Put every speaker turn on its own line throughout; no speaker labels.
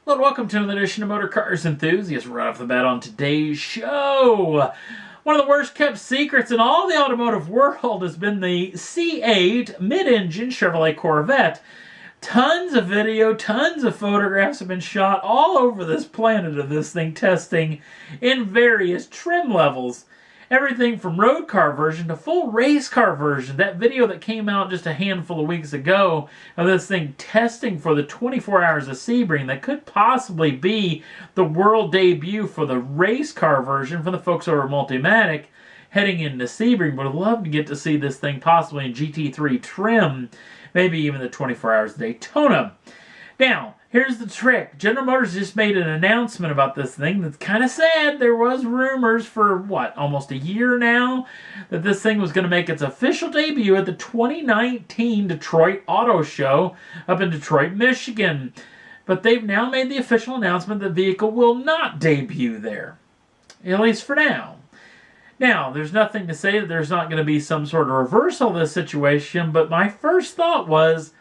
Hello and welcome to another edition of Motor Cars Enthusiasts. Right off the bat on today's show, one of the worst kept secrets in all the automotive world has been the C8 mid-engine Chevrolet Corvette. Tons of video, tons of photographs have been shot all over this planet of this thing testing in various trim levels. Everything from road car version to full race car version. That video that came out just a handful of weeks ago of this thing testing for the 24 hours of Sebring that could possibly be the world debut for the race car version for the folks over at Multimatic heading into Sebring. Would love to get to see this thing possibly in GT3 trim, maybe even the 24 hours of Daytona. Now, here's the trick. General Motors just made an announcement about this thing that's kind of sad. There was rumors for, almost a year now, that this thing was going to make its official debut at the 2019 Detroit Auto Show up in Detroit, Michigan. But they've now made the official announcement that the vehicle will not debut there, at least for now. Now, there's nothing to say that there's not going to be some sort of reversal of this situation, but my first thought was,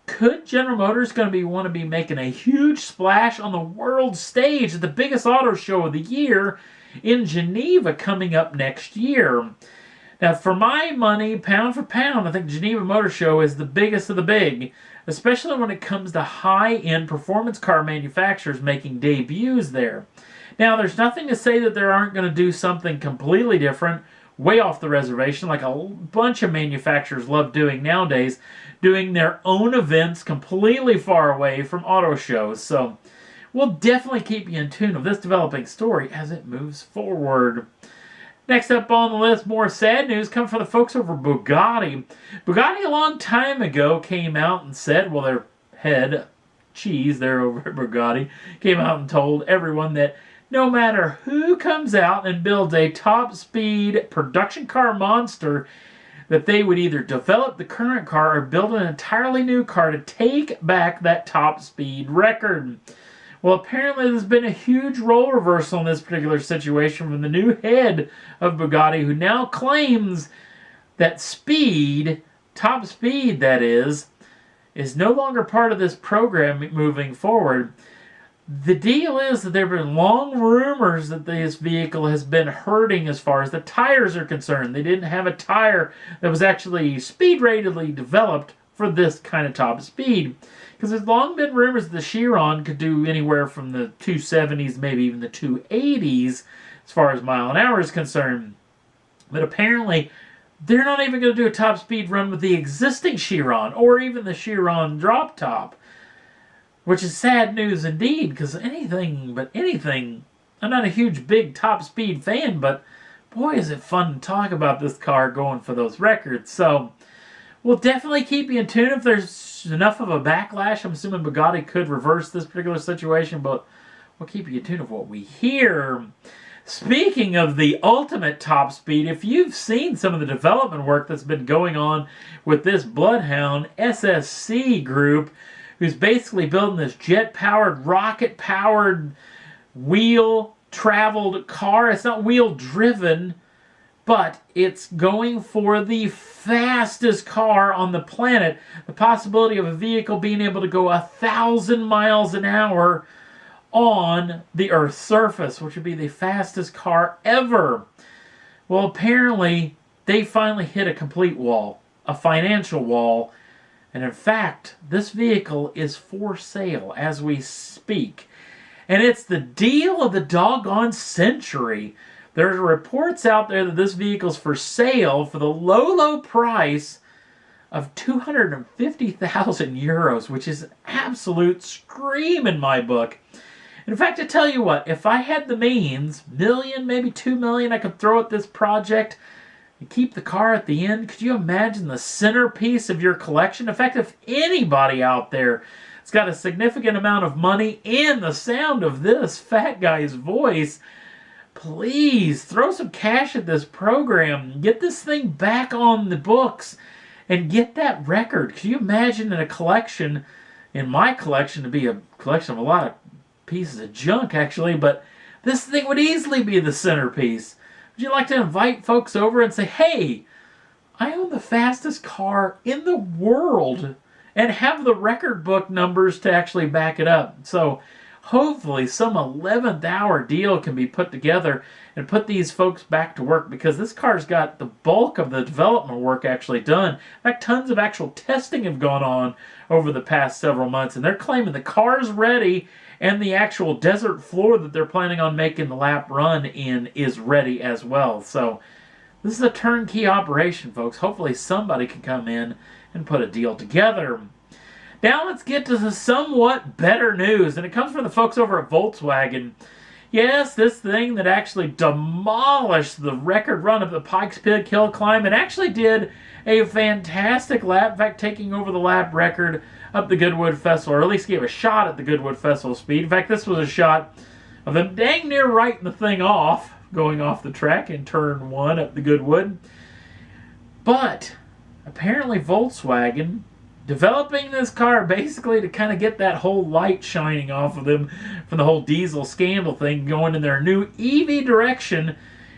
could General Motors want to be making a huge splash on the world stage at the biggest auto show of the year in Geneva coming up next year? Now, for my money, pound for pound, I think Geneva Motor Show is the biggest of the big, especially when it comes to high-end performance car manufacturers making debuts there. Now, there's nothing to say that they aren't going to do something completely different, way off the reservation, like a bunch of manufacturers love doing nowadays, doing their own events completely far away from auto shows. So we'll definitely keep you in tune of this developing story as it moves forward. Next up on the list, more sad news come from the folks over Bugatti. Bugatti a long time ago came out and said, well, their head cheese there over at Bugatti came out and told everyone that no matter who comes out and builds a top-speed production car monster, that they would either develop the current car or build an entirely new car to take back that top-speed record. Well, apparently there's been a huge role reversal in this particular situation from the new head of Bugatti, who now claims that speed, top speed that is no longer part of this program moving forward. The deal is that there have been long rumors that this vehicle has been hurting as far as the tires are concerned. They didn't have a tire that was actually speed-ratedly developed for this kind of top speed. Because there's long been rumors that the Chiron could do anywhere from the 270s, maybe even the 280s, as far as mile an hour is concerned. But apparently, they're not even going to do a top speed run with the existing Chiron, or even the Chiron drop top. Which is sad news indeed, because anything, I'm not a huge big top speed fan, but boy is it fun to talk about this car going for those records. So we'll definitely keep you in tune if there's enough of a backlash. I'm assuming Bugatti could reverse this particular situation, but we'll keep you in tune of what we hear. Speaking of the ultimate top speed, if you've seen some of the development work that's been going on with this Bloodhound SSC group, who's basically building this jet-powered, rocket-powered, wheel-traveled car. It's not wheel-driven, but it's going for the fastest car on the planet. The possibility of a vehicle being able to go 1,000 miles an hour on the Earth's surface, which would be the fastest car ever. Well, apparently, they finally hit a complete wall, a financial wall. And in fact, this vehicle is for sale as we speak. And it's the deal of the doggone century. There's reports out there that this vehicle's for sale for the low price of 250,000 euros, which is an absolute scream in my book. In fact, I tell you what, if I had the means, million, maybe 2 million, I could throw at this project and keep the car at the end. Could you imagine the centerpiece of your collection? In fact, if anybody out there has got a significant amount of money and the sound of this fat guy's voice, please throw some cash at this program. Get this thing back on the books and get that record. Could you imagine in a collection, in my collection, to be a collection of a lot of pieces of junk actually, but this thing would easily be the centerpiece. Would you like to invite folks over and say, hey, I own the fastest car in the world, and have the record book numbers to actually back it up. So hopefully some 11th hour deal can be put together and put these folks back to work, because this car's got the bulk of the development work actually done. In fact, tons of actual testing have gone on over the past several months, and they're claiming the car's ready, and the actual desert floor that they're planning on making the lap run in is ready as well. So this is a turnkey operation, folks. Hopefully somebody can come in and put a deal together. Now let's get to the somewhat better news, and it comes from the folks over at Volkswagen. Yes, this thing that actually demolished the record run of the Pikes Peak Hill Climb and actually did a fantastic lap, in fact, taking over the lap record up the Goodwood Festival, or at least gave a shot at the Goodwood Festival speed. In fact, this was a shot of them dang near writing the thing off, going off the track in turn 1 up the Goodwood. But apparently Volkswagen, developing this car basically to kind of get that whole light shining off of them from the whole diesel scandal thing, going in their new EV direction,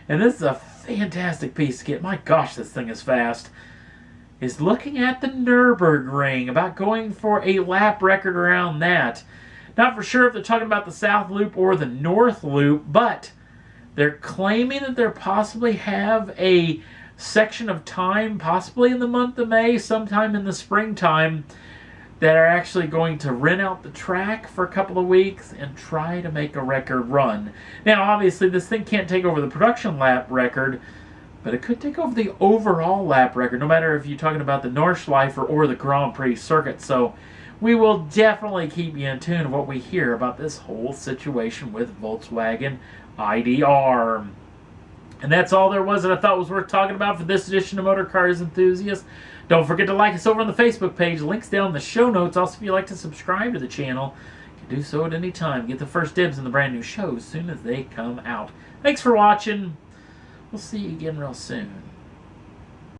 and this is a fantastic piece of kit. My gosh, this thing is fast. Is looking at the Nürburgring, about going for a lap record around that. Not for sure if they're talking about the South Loop or the North Loop, but they're claiming that they possibly have a section of time, possibly in the month of May, sometime in the springtime, that are actually going to rent out the track for a couple of weeks and try to make a record run. Now, obviously, this thing can't take over the production lap record, but it could take over the overall lap record, no matter if you're talking about the Nordschleife or the Grand Prix circuit. So we will definitely keep you in tune of what we hear about this whole situation with Volkswagen IDR. And that's all there was that I thought was worth talking about for this edition of Motor Cars Enthusiasts. Don't forget to like us over on the Facebook page. Links down in the show notes. Also, if you'd like to subscribe to the channel, you can do so at any time. Get the first dibs on the brand new shows as soon as they come out. Thanks for watching. We'll see you again real soon.